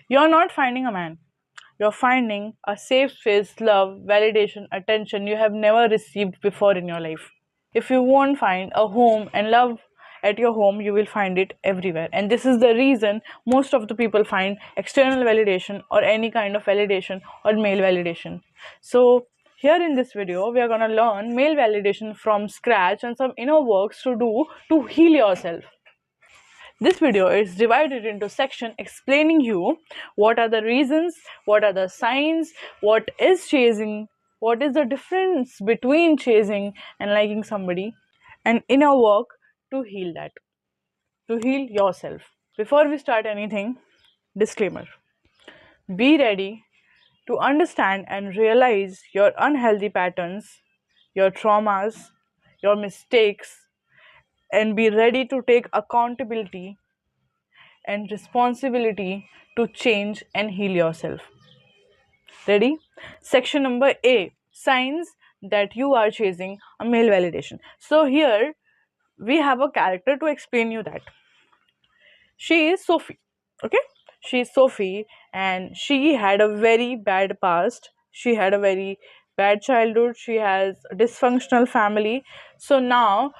You're not finding a man. You're finding a safe space, love, validation, attention you have never received before in your life. If you won't find a home and love at your home, you will find it everywhere. And this is the reason most of the people find external validation or any kind of validation or male validation. So, here in this video, we are going to learn male validation from scratch and some inner works to do to heal yourself. This video is divided into section explaining you what are the reasons, what are the signs, what is chasing, what is the difference between chasing and liking somebody, and inner work to heal that, to heal yourself. Before we start anything, disclaimer. Be ready to understand and realize your unhealthy patterns, your traumas, your mistakes, and be ready to take accountability and responsibility to change and heal yourself. Ready? Section number A, signs that you are chasing a male validation. So here we have a character to explain you that. She is Sophie. Okay? She is Sophie and she had a very bad past. She had a very bad childhood. She has a dysfunctional family. So now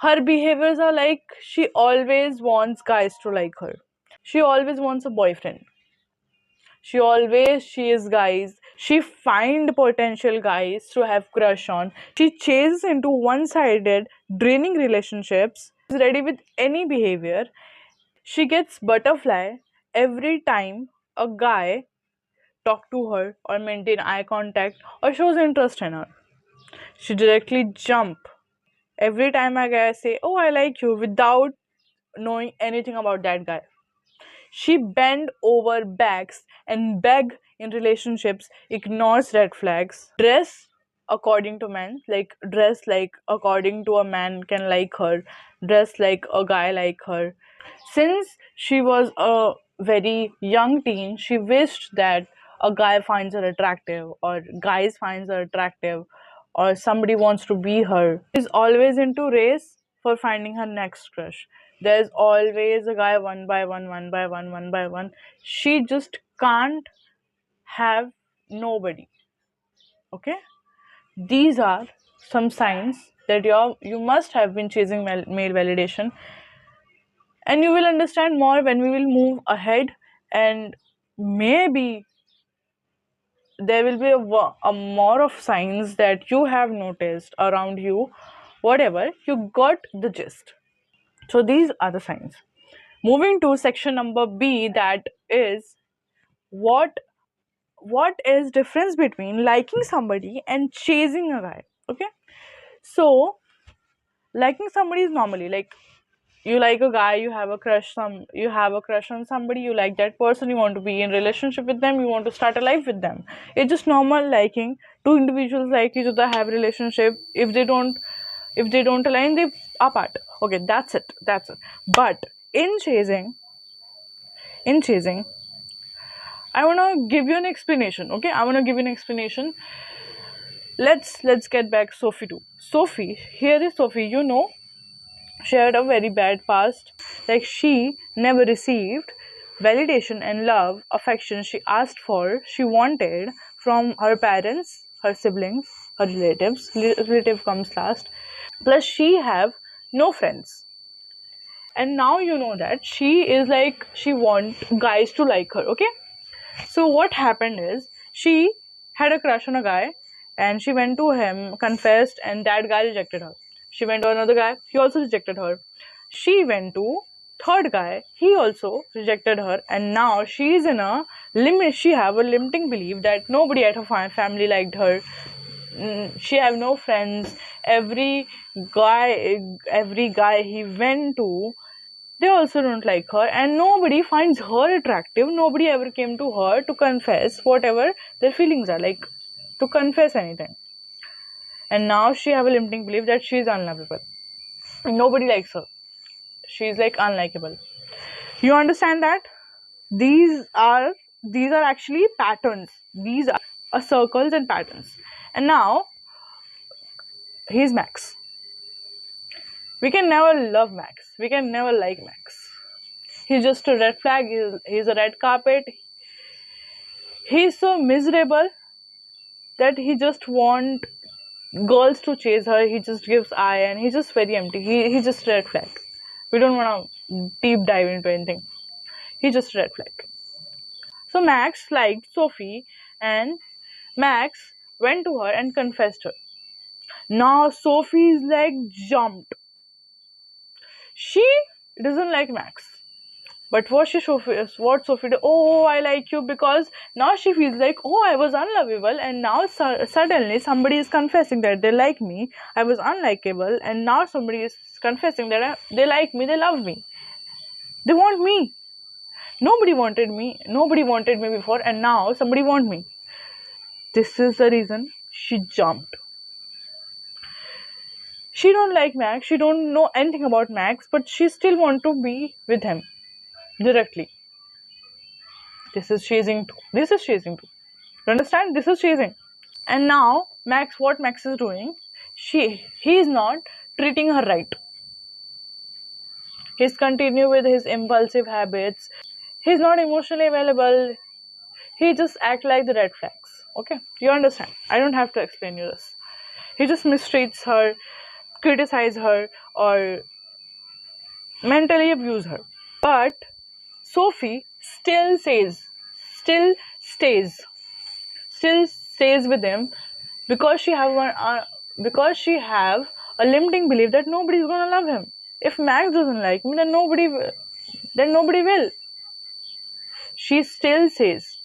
her behaviors are like she always wants guys to like her. She always wants a boyfriend. She is guys. She find potential guys to have crush on. She chases into one-sided, draining relationships. Is ready with any behavior. She gets butterfly every time a guy talk to her or maintain eye contact or shows interest in her. She directly jump every time a guy say, "Oh, I like you," without knowing anything about that guy. She bend over backs and beg in relationships, ignores red flags, dress according to men, like dress like according to a man can like her, dress like a guy like her. Since she was a very young teen, she wished that a guy finds her attractive or guys finds her attractive or somebody wants to be her. She's always into race for finding her next crush. There's always a guy one by one, one by one, one by one. She just can't have nobody. Okay? These are some signs that you must have been chasing male validation, and you will understand more when we will move ahead, and maybe there will be a more of signs that you have noticed around you. Whatever, you got the gist. So these are the signs. Moving to section number B, that is what what is difference between liking somebody and chasing a guy. Okay, so liking somebody is normally like you like a guy, you have a crush on somebody, you like that person, you want to be in relationship with them, you want to start a life with them. It's just normal liking. Two individuals like each other, have relationship. If they don't align, they apart. Okay, that's it. But in chasing, I want to give you an explanation. Okay, I want to give you an explanation. Let's get back Sophie to Sophie. Here is Sophie. She had a very bad past. Like, she never received validation and love, affection she asked for, she wanted from her parents, her siblings, her relatives. Relative comes last. Plus, she have no friends. And now you know that she is like she want guys to like her. Okay. So what happened is she had a crush on a guy and she went to him, confessed, and that guy rejected her. She went to another guy, he also rejected her. She went to third guy, he also rejected her, and now she is in a limit. She have a limiting belief that nobody at her family liked her. She have no friends. Every guy he went to, they also don't like her, and nobody finds her attractive. Nobody ever came to her to confess whatever their feelings are, like to confess anything. And now she have a limiting belief that she is unlovable. Nobody likes her. She's like unlikable. You understand that? These are actually patterns. These are circles and patterns. And now he's Max. We can never love Max. We can never like Max. He's just a red flag. He's a red carpet. He's so miserable that he just want girls to chase her. He just gives eye and he's just very empty. He just red flag. We don't want to deep dive into anything. He just red flag. So Max liked Sophie and Max went to her and confessed her. Now Sophie's leg jumped. She doesn't like Max. But what Sophie did, oh, I like you, because now she feels like, oh, I was unlovable, and now suddenly somebody is confessing that they like me. I was unlikable, and now somebody is confessing that they like me, they love me, they want me. Nobody wanted me. Nobody wanted me before, and now somebody want me. This is the reason she jumped. She don't like Max. She don't know anything about Max, but she still want to be with him directly. This is chasing too. This is chasing too. You understand? This is chasing. And now what Max is doing, he is not treating her right. He's continue with his impulsive habits. He's not emotionally available. He just act like the red flags. Okay, you understand? I don't have to explain you this. He just mistreats her, criticize her, or mentally abuse her. But Sophie still stays, still stays with him because she have a limiting belief that nobody's gonna love him. If Max doesn't like me, then nobody will. She still says,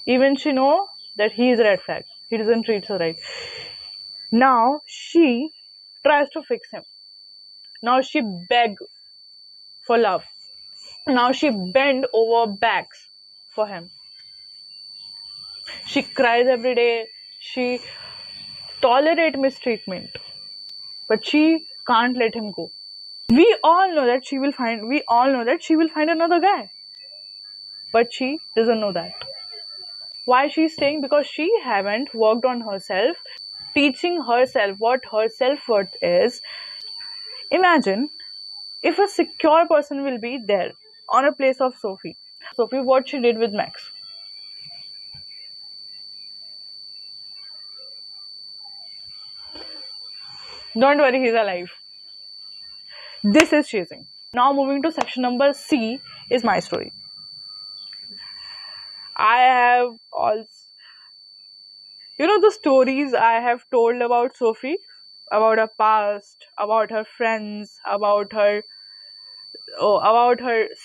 even she know that he is a red flag. He doesn't treat her right. Now she tries to fix him. Now she beg for love. Now she bend over backs for him. She cries every day. She tolerate mistreatment, but she can't let him go. We all know that she will find another guy, but she doesn't know that. Why she's staying? Because she haven't worked on herself, teaching herself what her self-worth is. Imagine if a secure person will be there on a place of Sophie. Sophie, what she did with Max. Don't worry, he's alive. This is chasing. Now moving to section number C is my story. I have also, the stories I have told about Sophie, about her past, about her friends, about her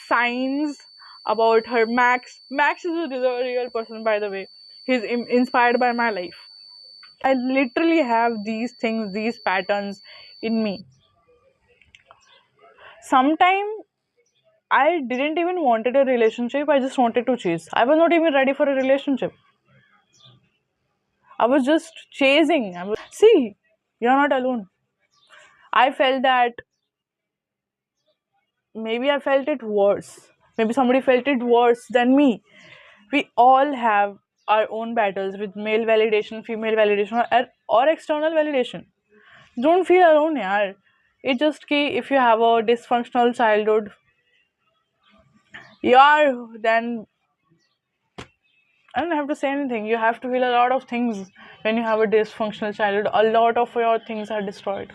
signs, about her Max. Max is a real person, by the way. He's inspired by my life. I literally have these things, these patterns in me. Sometimes I didn't even wanted a relationship. I just wanted to chase. I was not even ready for a relationship. I was just chasing. See, you're not alone. I felt that maybe I felt it worse. Maybe somebody felt it worse than me. We all have our own battles with male validation, female validation, or external validation. Don't feel alone, yaar. It's just key if you have a dysfunctional childhood, then I don't have to say anything. You have to feel a lot of things when you have a dysfunctional childhood. A lot of your things are destroyed.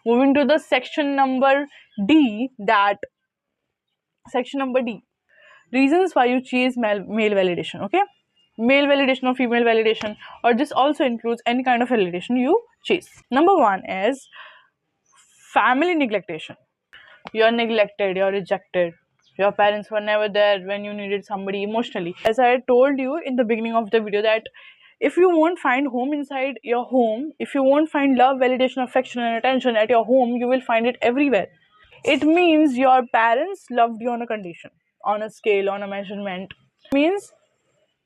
Moving to the section number D, reasons why you chase male validation. Okay, male validation or female validation, or this also includes any kind of validation you chase. Number one is family neglection. You're neglected, you're rejected. Your parents were never there when you needed somebody emotionally. As I told you in the beginning of the video, that if you won't find home inside your home, if you won't find love, validation, affection, and attention at your home, you will find it everywhere. It means your parents loved you on a condition, on a scale, on a measurement. It means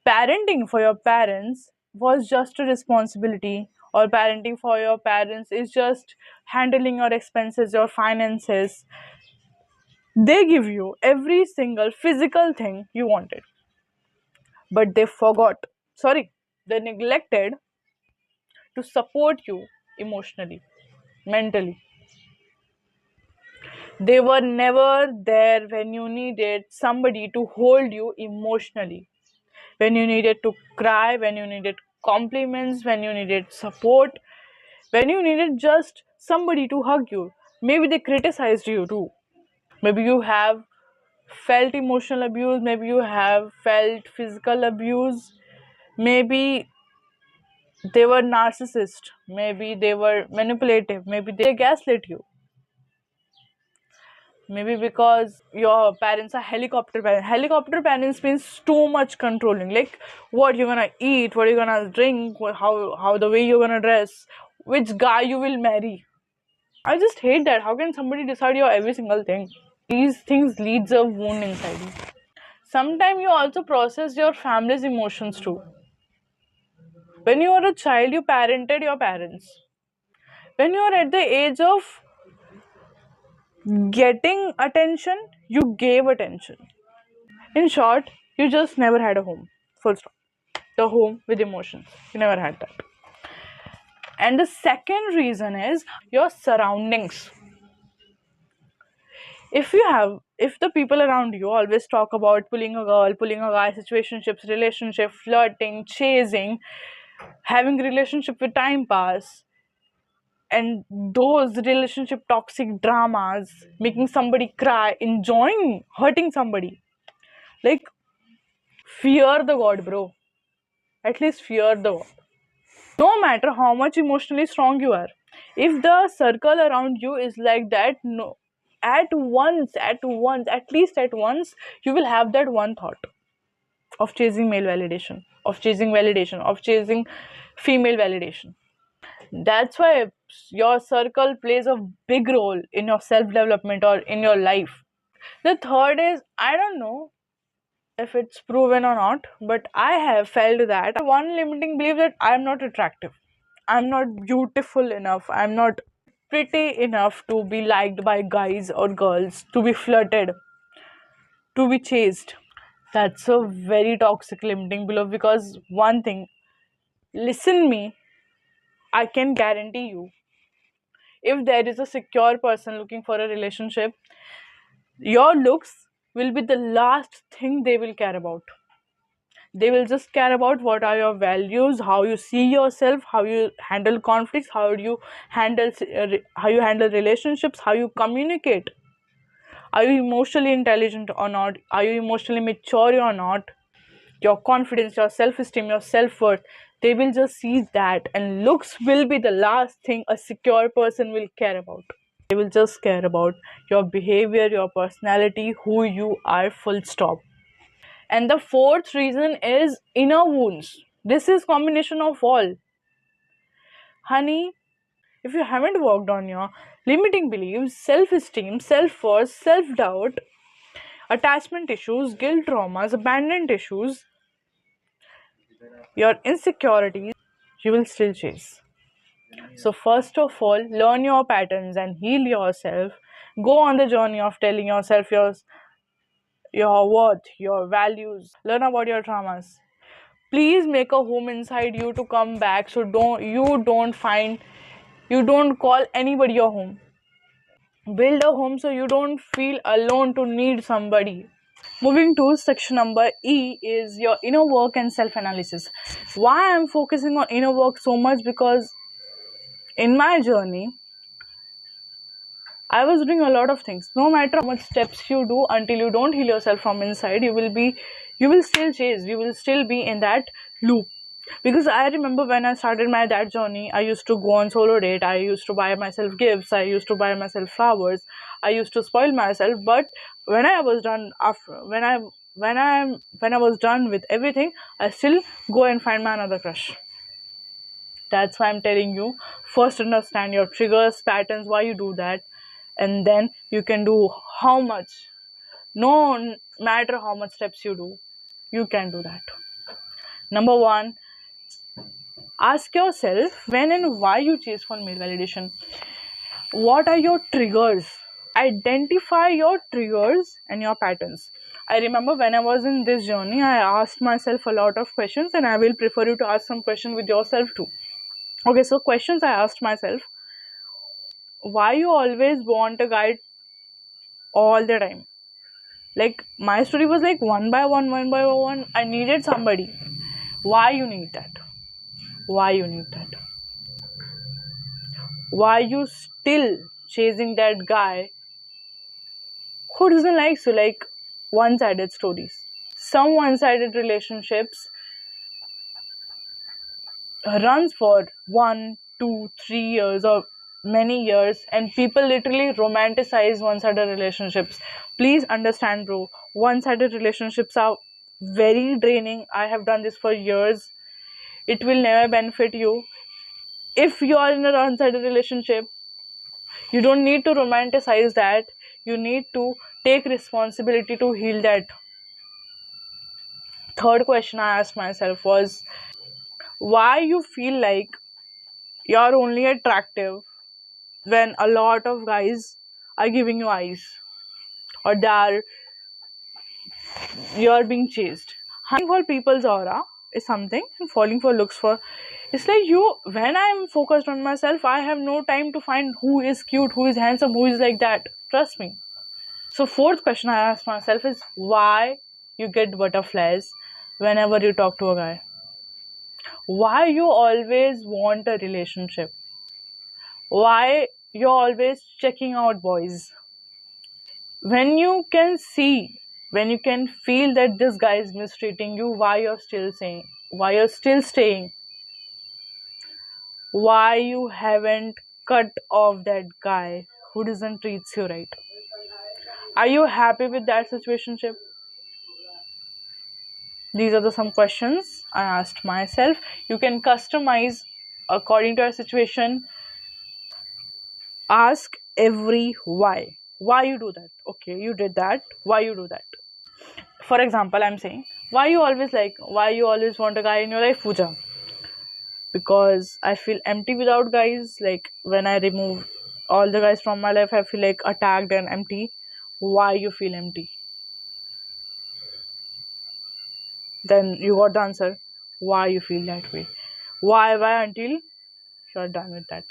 parenting for your parents was just a responsibility, or parenting for your parents is just handling your expenses, your finances. They give you every single physical thing you wanted, but they neglected to support you emotionally, mentally. They were never there when you needed somebody to hold you emotionally. when you needed to cry, when you needed compliments, when you needed support, when you needed just somebody to hug you. Maybe they criticized you too. Maybe you have felt emotional abuse, maybe you have felt physical abuse, maybe they were narcissist, maybe they were manipulative, maybe they gaslit you, maybe because your parents are helicopter parents. Helicopter parents means too much controlling, like what you're gonna eat, what you're gonna drink, how the way you're gonna dress, which guy you will marry. I just hate that. How can somebody decide your every single thing? These things leads a wound inside you. Sometimes you also process your family's emotions too. When you were a child, you parented your parents. When you are at the age of getting attention, you gave attention. In short, you just never had a home. Full stop. The home with emotions. You never had that. And the second reason is your surroundings. If the people around you always talk about pulling a girl, pulling a guy, situationships, relationship, flirting, chasing, having relationship with time pass, and those relationship toxic dramas, making somebody cry, enjoying hurting somebody, like, fear the god, bro. At least fear the god. No matter how much emotionally strong you are, if the circle around you is like that, no, at least at once, you will have that one thought of chasing male validation, of chasing validation, of chasing female validation. That's why your circle plays a big role in your self development or in your life. The third is, I don't know if it's proven or not, but I have felt that one limiting belief that I'm not attractive, I'm not beautiful enough, I'm not pretty enough to be liked by guys or girls, to be flirted, to be chased. That's a very toxic limiting belief, because one thing, listen me, I can guarantee you, if there is a secure person looking for a relationship, your looks will be the last thing they will care about. They will just care about what are your values, how you see yourself, how you handle conflicts, how you handle relationships, how you communicate. Are you emotionally intelligent or not? Are you emotionally mature or not? Your confidence, your self-esteem, your self-worth. They will just see that, and looks will be the last thing a secure person will care about. They will just care about your behavior, your personality, who you are, full stop. And the fourth reason is inner wounds. This is combination of all. Honey, if you haven't worked on your limiting beliefs, self-esteem, self-worth, self-doubt, attachment issues, guilt traumas, abandonment issues, your insecurities, you will still chase. So first of all, learn your patterns and heal yourself. Go on the journey of telling yourself your worth, your values. Learn about your traumas. Please make a home inside you to come back. So you don't call anybody your home. Build a home so you don't feel alone to need somebody. Moving to section number E is your inner work and self-analysis. Why I'm focusing on inner work so much? Because in my journey, I was doing a lot of things. No matter how much steps you do, until you don't heal yourself from inside, you will still chase. You will still be in that loop. Because I remember when I started my that journey, I used to go on solo date. I used to buy myself gifts. I used to buy myself flowers. I used to spoil myself. But when I was done after when I was done with everything, I still go and find my another crush. That's why I'm telling you, first understand your triggers, patterns, why you do that, and then you can do how much. No matter how much steps you do, you can do that. Number one, ask yourself when and why you chase for male validation. What are your triggers? Identify your triggers and your patterns. I remember when I was in this journey, I asked myself a lot of questions, and I will prefer you to ask some questions with yourself too. Okay, so questions I asked myself: why you always want a guy all the time? Like my story was like one by one. I needed somebody. Why you need that? Why you need that? Why you still chasing that guy who doesn't like you? Like one-sided stories. Some one-sided relationships runs for 1, 2, 3 years or many years, and people literally romanticize one-sided relationships. Please understand, bro, one-sided relationships are very draining. I have done this for years. It will never benefit you. If you are in a one-sided relationship, you don't need to romanticize that. You need to take responsibility to heal that. Third question I asked myself was why you feel like you're only attractive when a lot of guys are giving you eyes, or you're being chased. Hunting for people's aura is something, and falling for looks for, it's like you, when I'm focused on myself, I have no time to find who is cute, who is handsome, who is like that. Trust me. So fourth question I ask myself is why you get butterflies whenever you talk to a guy. Why you always want a relationship? Why you're always checking out boys? When you can see, when you can feel that this guy is mistreating you, why you're still saying, why you're still staying, why you haven't cut off that guy who doesn't treat you right? Are you happy with that situationship? These are the some questions I asked myself. You can customize according to your situation. Ask every why you do that. Okay, you did that, why you do that? For example, I'm saying, why you always want a guy in your life, Pooja? Because I feel empty without guys. Like when I remove all the guys from my life, I feel like attacked and empty. Why you feel empty? Then you got the answer. Why you feel that way? Why until you're done with that?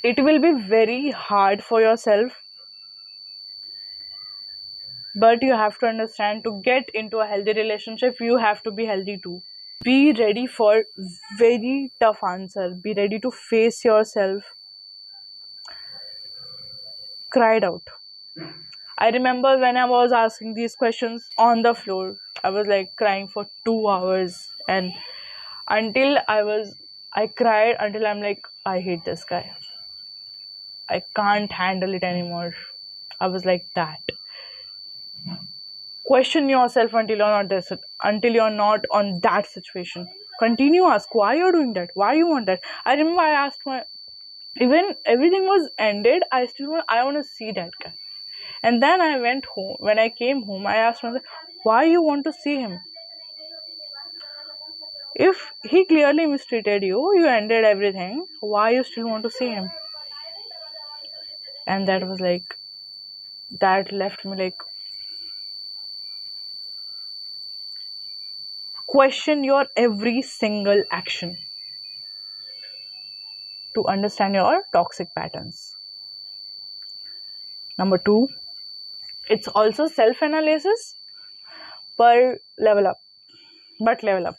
It will be very hard for yourself, but you have to understand, to get into a healthy relationship, you have to be healthy too. Be ready for very tough answer. Be ready to face yourself. Cried out. I remember when I was asking these questions on the floor, I was like crying for 2 hours, and until I cried until I'm like, I hate this guy. I can't handle it anymore. I was like that. Question yourself until you're not on that situation. Continue ask why you're doing that, why you want that. I remember I asked my, even everything was ended, I want to see that guy. And then I went home. When I came home, I asked myself, why you want to see him? If he clearly mistreated you, you ended everything, why you still want to see him? And that was like, that left me like, question your every single action to understand your toxic patterns. Number two, it's also self-analysis per level up, but level up.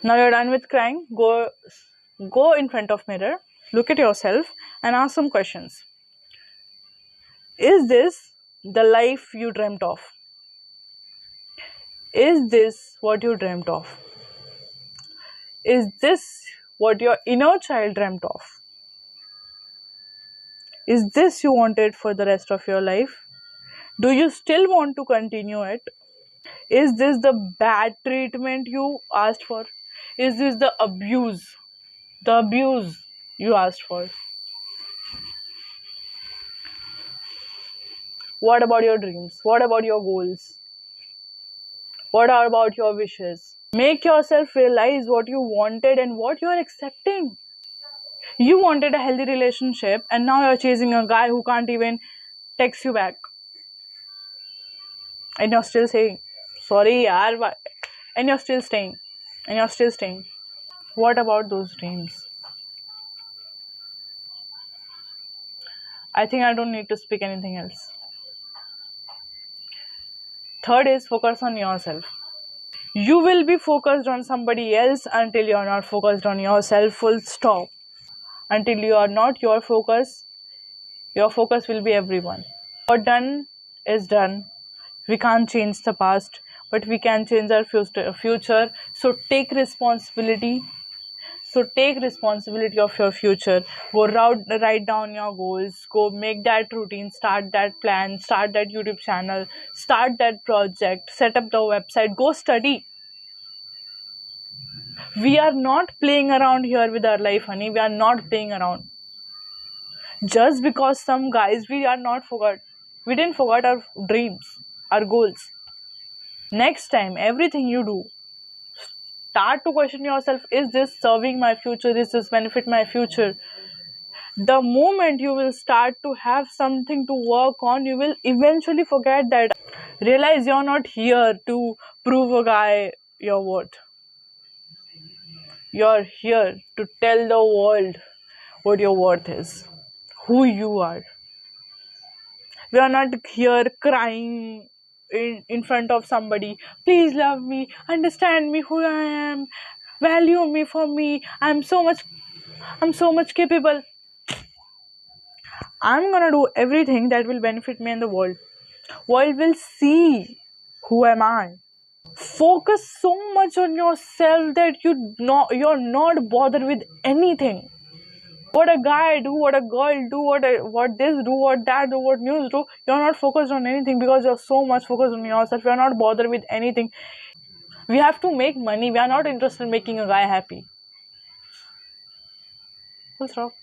Now you're done with crying. Go in front of mirror, look at yourself, and ask some questions. Is this the life you dreamt of? Is this what you dreamt of? Is this what your inner child dreamt of? Is this you wanted for the rest of your life? Do you still want to continue it? Is this the bad treatment you asked for? Is this the abuse? The abuse you asked for? What about your dreams? What about your goals? What about your wishes? Make yourself realize what you wanted and what you are accepting. You wanted a healthy relationship, and now you're chasing a guy who can't even text you back. And you're still saying, sorry, yaar, why? And you're still staying. And you're still staying. What about those dreams? I think I don't need to speak anything else. Third is focus on yourself. You will be focused on somebody else until you are not focused on yourself, full stop. Until you are not your focus will be everyone. What done is done. We can't change the past, but we can change our future. So take responsibility. So take responsibility of your future. Go write down your goals. Go make that routine. Start that plan. Start that YouTube channel. Start that project. Set up the website. Go study. We are not playing around here with our life, honey. We are not playing around. Just because some guys, we didn't forget our dreams, our goals. Next time, everything you do, start to question yourself, is this serving my future? Is this benefit my future? The moment you will start to have something to work on, you will eventually forget that. Realize you're not here to prove a guy your worth. You're here to tell the world what your worth is, who you are. We are not here crying in front of somebody. Please love me, understand me, who I am, value me for me. I'm so much capable. I'm gonna do everything that will benefit me and the world. World will see who am I. Focus so much on yourself that you're not bothered with anything. What a guy do, what a girl do, what this do, what that do, what news do. You're not focused on anything because you're so much focused on yourself. You're not bothered with anything. We have to make money. We are not interested in making a guy happy. Full stop.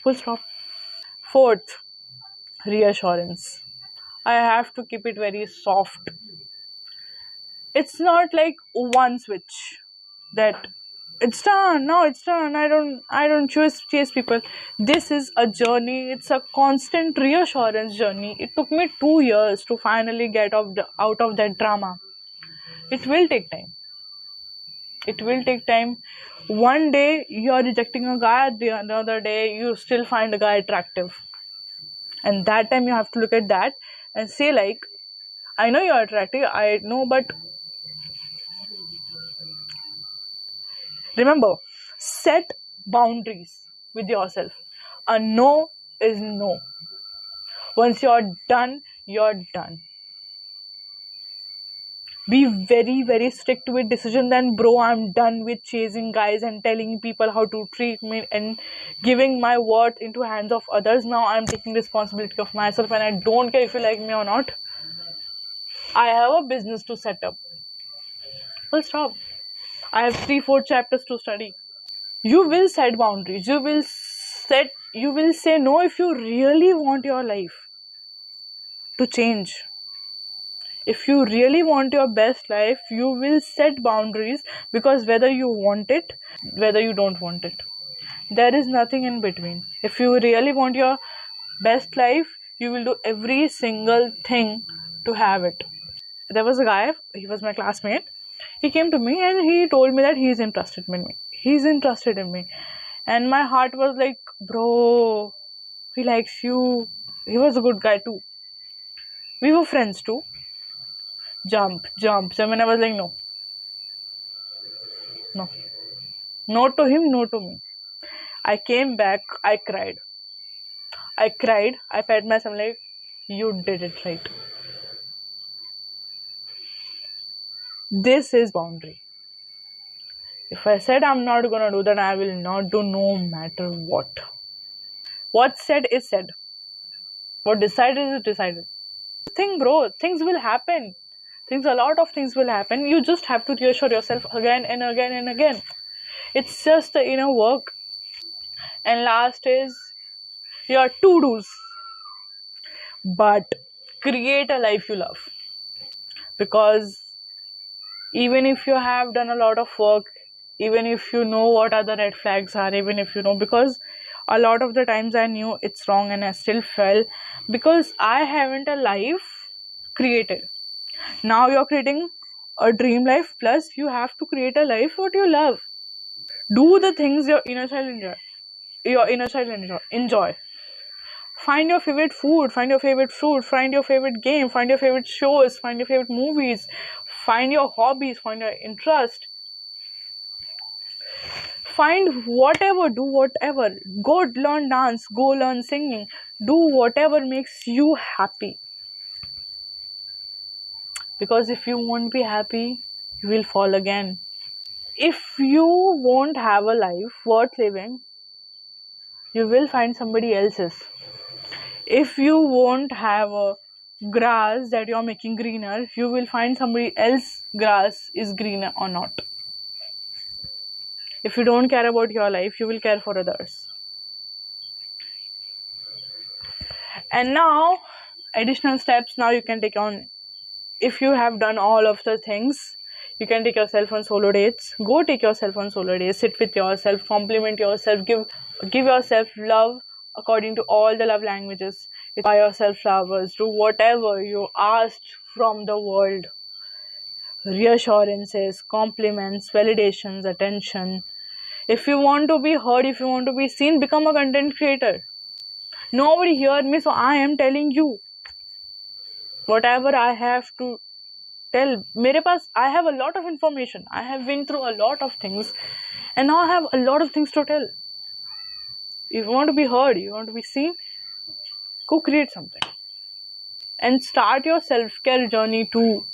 Full stop. Fourth, reassurance. I have to keep it very soft. It's not like one switch that it's done, now it's done. I don't chase people. This is a journey. It's a constant reassurance journey. It took me 2 years to finally get out of that drama. It will take time. It will take time. One day you're rejecting a guy, the another day you still find a guy attractive, and that time you have to look at that and say, like, I know you're attractive, I know, but remember, set boundaries with yourself. A no is no. Once you're done, you're done. Be very, very strict with decision. Then, bro, I'm done with chasing guys and telling people how to treat me and giving my worth into hands of others. Now I'm taking responsibility of myself, and I don't care if you like me or not. I have a business to set up. Full stop. I have 3-4 chapters to study. You will set boundaries. You will say no if you really want your life to change. If you really want your best life, you will set boundaries, because whether you want it, whether you don't want it, there is nothing in between. If you really want your best life, you will do every single thing to have it. There was a guy, he was my classmate. He came to me and he told me that he's interested in me. He's interested in me. And my heart was like, bro, he likes you. He was a good guy too. We were friends too. Jump. So when I was like, no. No to him, no to me. I came back, I cried. I pat myself like, you did it right. This is boundary. If I said I'm not gonna do that, I will not do, no matter what. What's said is said. What decided is decided. Think, bro, things will happen. A lot of things will happen. You just have to reassure yourself again and again and again. It's just the inner work. And last is your to-dos. But create a life you love. Because even if you have done a lot of work, even if you know what are the red flags are, even if you know, because a lot of the times I knew it's wrong and I still fell, because I haven't a life created. Now you're creating a dream life, plus you have to create a life what you love. Do the things your inner child enjoy. Find your favorite food, find your favorite fruit, find your favorite game, find your favorite shows, find your favorite movies, find your hobbies, find your interest. Find whatever, do whatever. Go learn dance, go learn singing, do whatever makes you happy. Because if you won't be happy, you will fall again. If you won't have a life worth living, you will find somebody else's. If you won't have a grass that you're making greener, you will find somebody else grass is greener or not. If you don't care about your life, you will care for others. And now, additional steps now you can take on. If you have done all of the things, you can take yourself on solo dates. Go take yourself on solo dates. Sit with yourself, compliment yourself, give yourself love according to all the love languages. Buy yourself flowers. Do whatever you asked from the world. Reassurances, compliments, validations, attention. If you want to be heard, if you want to be seen, become a content creator. Nobody heard me, so I am telling you whatever I have to tell. मेरे पास, I have a lot of information. I have been through a lot of things, and now I have a lot of things to tell. If you want to be heard, you want to be seen, go create something. And start your self-care journey too.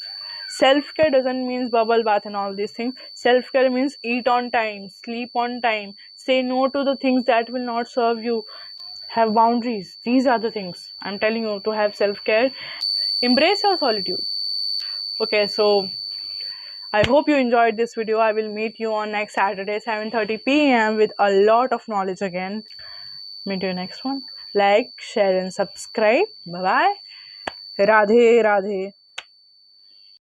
Self-care doesn't mean bubble bath and all these things. Self-care means eat on time, sleep on time, say no to the things that will not serve you, have boundaries. These are the things I'm telling you to have self-care. Embrace your solitude. Okay, so I hope you enjoyed this video. I will meet you on next Saturday, 7:30 p.m. with a lot of knowledge again. Meet you next one. Like, share and subscribe. Bye-bye. Radhe Radhe.